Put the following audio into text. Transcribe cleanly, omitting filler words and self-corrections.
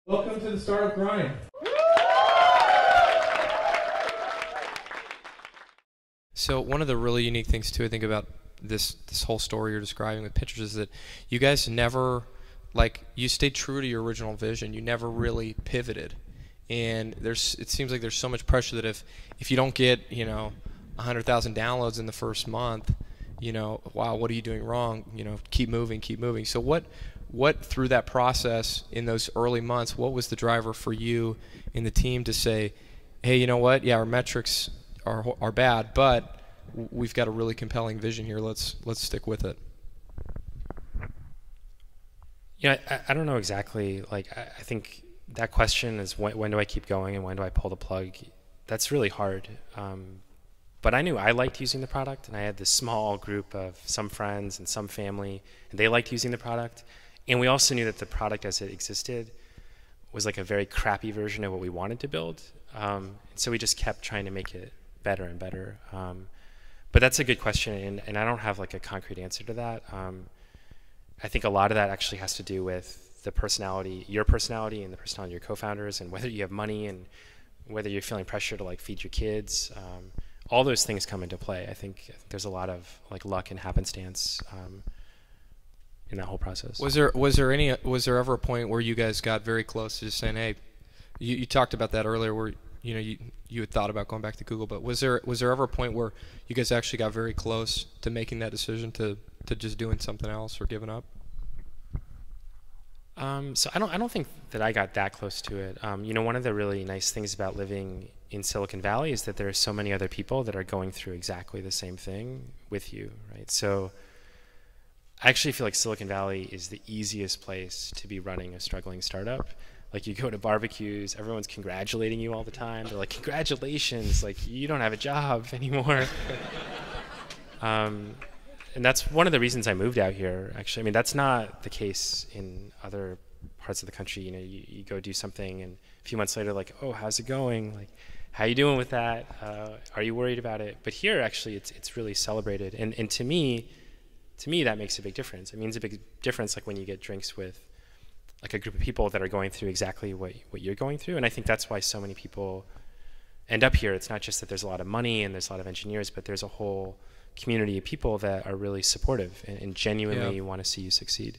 Welcome to the Startup Grind. So one of the really unique things too, I think, about this whole story you're describing with pictures is that you guys never, you stayed true to your original vision. You never really pivoted, and it seems like there's so much pressure that if you don't get 100,000 downloads in the first month, wow, what are you doing wrong? Keep moving, keep moving. So what through that process in those early months, what was the driver for you and the team to say, hey, you know what? Yeah, our metrics are bad, but we've got a really compelling vision here. Let's stick with it. I don't know exactly. I think that question is when do I keep going and when do I pull the plug? That's really hard. But I knew I liked using the product, and I had this small group of some friends and some family, and they liked using the product. And we also knew that the product as it existed was like a very crappy version of what we wanted to build. And so we just kept trying to make it better and better. But that's a good question, and I don't have like a concrete answer to that. I think a lot of that actually has to do with the personality, your personality and the personality of your co-founders, and whether you have money and whether you're feeling pressure to feed your kids. All those things come into play. I think there's a lot of luck and happenstance in that whole process. Was there ever a point where you guys got very close to just saying, hey, you talked about that earlier, where you had thought about going back to Google, but was there ever a point where you guys actually got very close to making that decision to just doing something else or giving up? So I don't think that I got that close to it. One of the really nice things about living in Silicon Valley is that there are so many other people that are going through exactly the same thing with you, right? So I actually feel like Silicon Valley is the easiest place to be running a struggling startup. You go to barbecues, everyone's congratulating you all the time. They're like, congratulations, you don't have a job anymore. And that's one of the reasons I moved out here, actually. I mean, that's not the case in other parts of the country. You go do something, and a few months later, oh, how's it going? How you doing with that? Are you worried about it? But here, actually, it's really celebrated. And to me, that makes a big difference. It means a big difference, when you get drinks with a group of people that are going through exactly what you're going through. And I think that's why so many people end up here. It's not just that there's a lot of money and there's a lot of engineers, but there's a whole community of people that are really supportive and genuinely want to see you succeed.